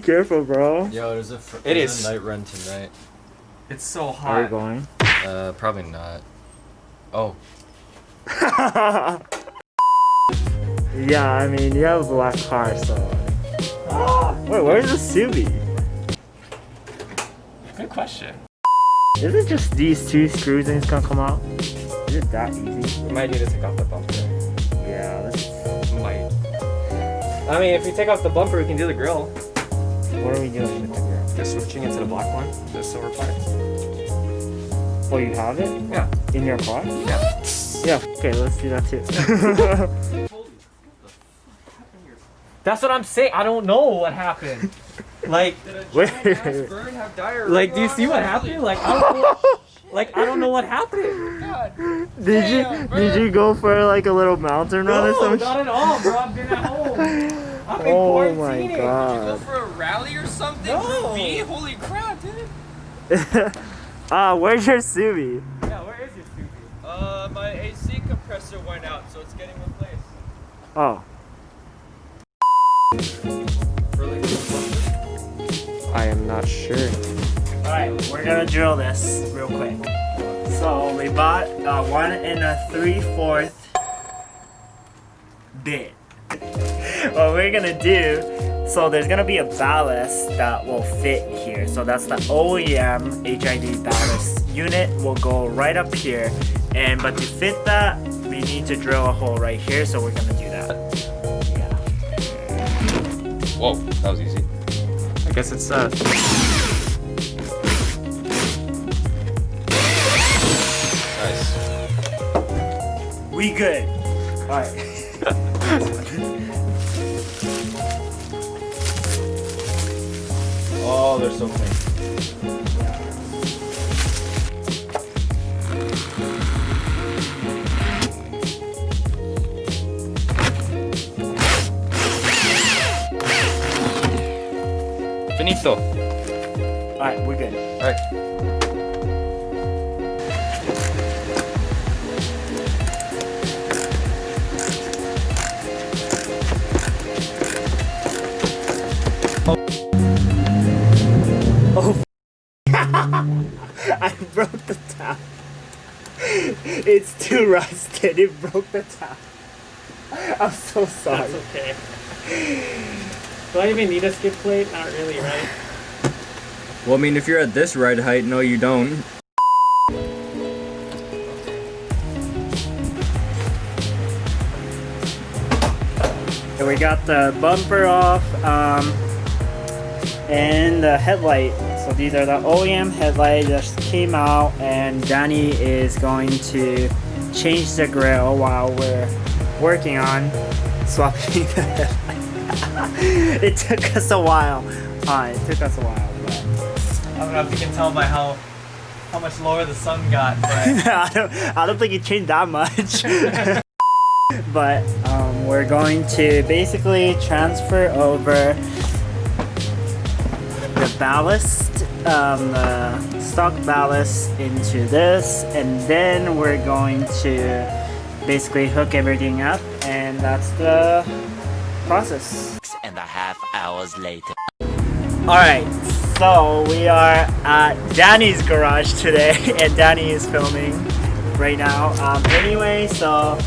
Be careful, bro. Yo, there's a night run tonight. It's so hot. Are you going? Probably not. Oh. Yeah, I mean, you have a black car, so. Wait, where's the Subi? Good question. Is it just these two screws and it's gonna come out? Is it that easy? We might need to take off the bumper. Yeah, let's. Might. I mean, if we take off the bumper, we can do the grill. What are we doing with the grill? Just switching it to the black one, the silver part. Oh, you have it? Yeah. In your car? Yeah. Yeah, okay, let's do that too. That's what I'm saying. I don't know what happened. Like, wait. Like, do you see what happened? Like, I don't know. Like, I don't know what happened. Did you go for like a little mountain run or No, something? not at all, bro. I've been at home. I've been Oh my quarantining. god. Did you go for a rally or something? No. For me? Holy crap, dude. Where's your Subi? Yeah, where is your Subi? My AC compressor went out, so it's getting replaced. Oh. I am not sure. Alright, we're gonna drill this real quick. So we bought 1 3/4 bit. What we're gonna do, so there's gonna be a ballast that will fit here. So that's the OEM HID ballast unit will go right up here. But to fit that, we need to drill a hole right here. So we're gonna do that. Yeah. Whoa, that was easy. I guess it's Nice. We good. Alright. Oh, they're so clean. Finito. Alright, we're good. Alright. Oh, I broke the tap. It's too rusted. It broke the tap. I'm so sorry. That's okay. Do I even need a skid plate? Not really, right? Well, I mean, if you're at this ride height, no, you don't. And we got the bumper off and the headlight. So these are the OEM headlights that just came out, and Danny is going to change the grill while we're working on swapping the headlight. It took us a while. But I don't know if you can tell by how much lower the sun got, but I don't think it changed that much. But we're going to basically transfer over the ballast, the stock ballast into this, and then we're going to basically hook everything up, and that's the process. 6.5 hours later. Alright, so we are at Danny's garage today, and Danny is filming right now. Anyway, so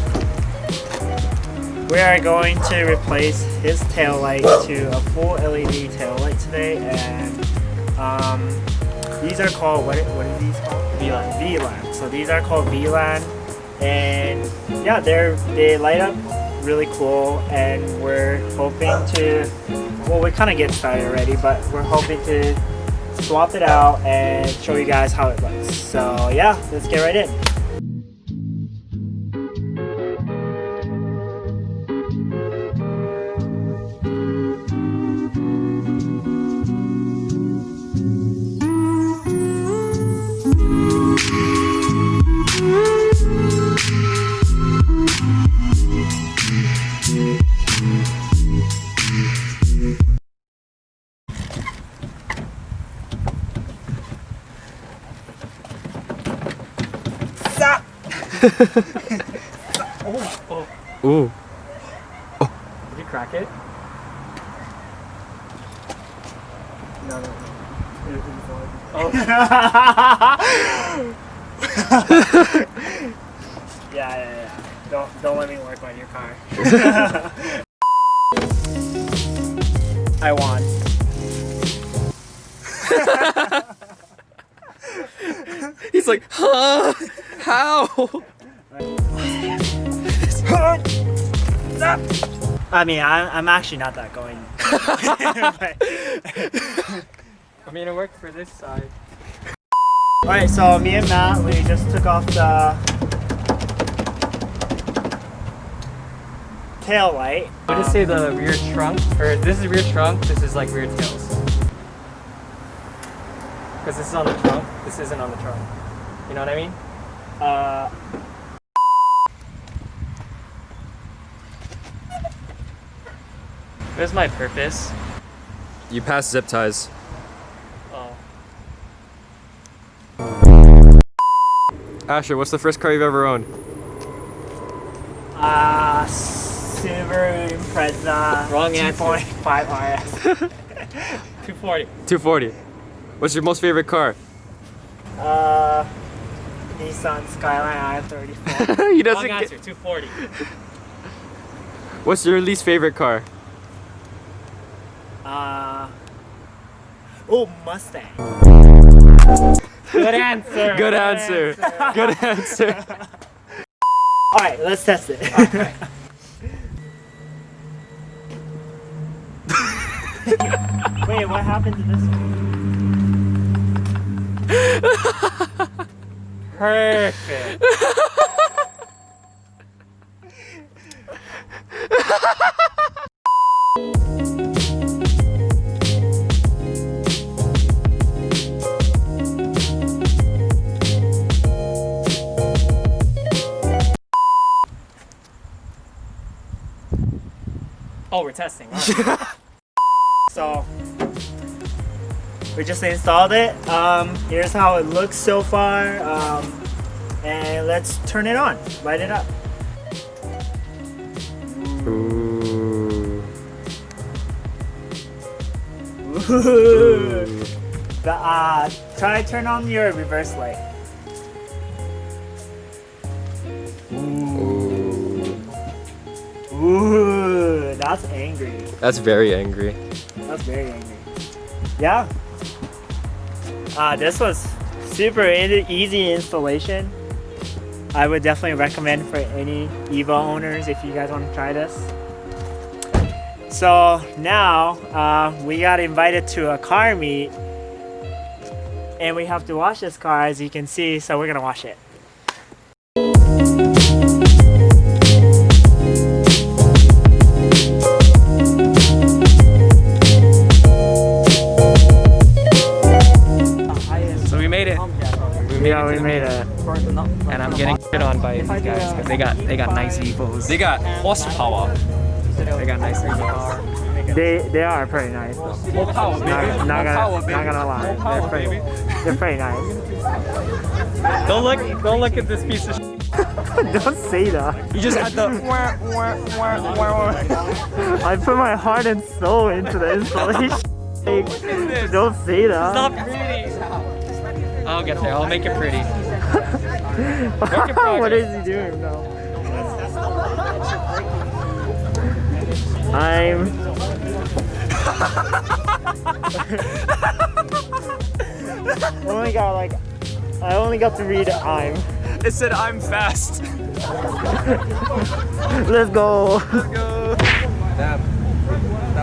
we are going to replace his taillight to a full LED taillight today, and these are called, what are these called? VLand. So these are called VLand, and yeah, they light up really cool, and we're hoping to, well, we kind of get started already, but we're hoping to swap it out and show you guys how it looks. So yeah, let's get right in. Ooh. Did you crack it? Yeah. Don't let me work on your car. I won. He's like, huh? How? I mean, I'm actually not that going. I mean, it worked for this side. Alright, so me and Matt, we just took off the tail light. I just say the rear trunk, or this is rear trunk, this is like rear tails. Because this is on the trunk, this isn't on the trunk. You know what I mean? Where's my purpose? You passed zip ties. Oh. Asher, what's the first car you've ever owned? Subaru Impreza. Wrong answer. 2.5 RS. 240. 240. What's your most favorite car? Nissan Skyline i34. He Wrong doesn't answer, 240. What's your least favorite car? Mustang. Good answer. Good answer. Good answer. Alright, let's test it. Okay. Wait, what happened to this one? Perfect. Oh, we're testing. Right. So, we just installed it. Here's how it looks so far. And let's turn it on. Light it up. Ooh. Ooh. Try to turn on your reverse light. Ooh, that's angry. That's very angry. That's very angry. Yeah. This was super easy installation. I would definitely recommend for any Evo owners if you guys want to try this. So now we got invited to a car meet and we have to wash this car, as you can see, so we're gonna wash it. Yeah, we made it. And I'm getting shit on by these guys because they got nice Evos. They got horsepower. They got nice Evos. They are pretty nice. More power, baby. Not gonna lie. They're pretty nice. Don't look at this piece of shit. Don't say that. You just had the. I put my heart and soul into the installation. Don't say that. Stop pretty. I'll get there. I'll make it pretty. What is he doing now? I only got to read I'm. It said I'm fast. Let's go. Let's go. That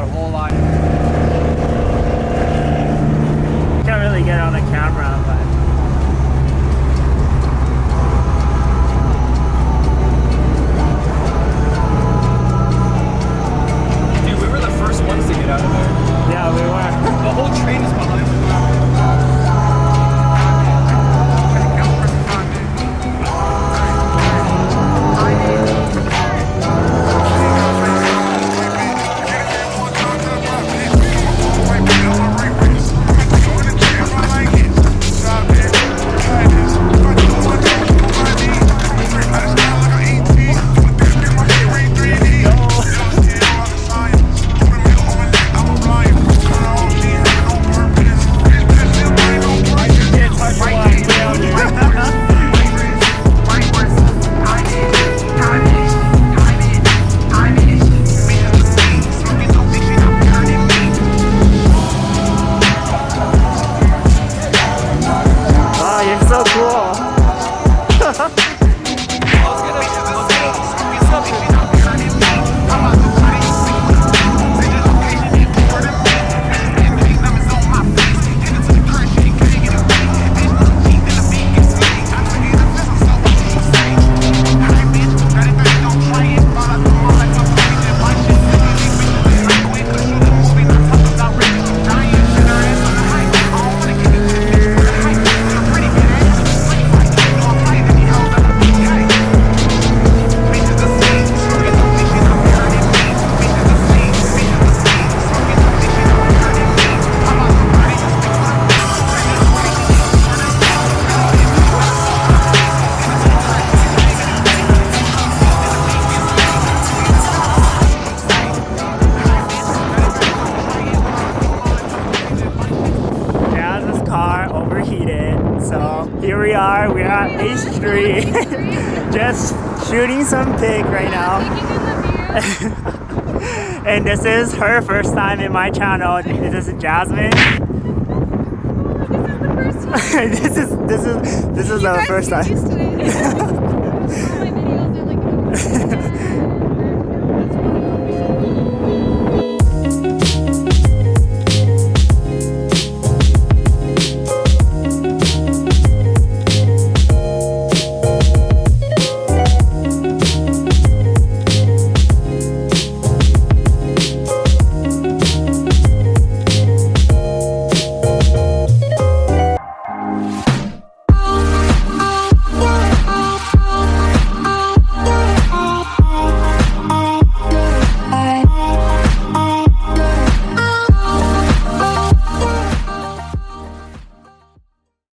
whole line. Can't really get on the camera, but. Ones to get out of there. Yeah, we were. The whole train is behind us. Jaz's car overheated, so here we are. We're at H3, just shooting some pig right now. And this is her first time in my channel. This is Jasmine. This is the first time.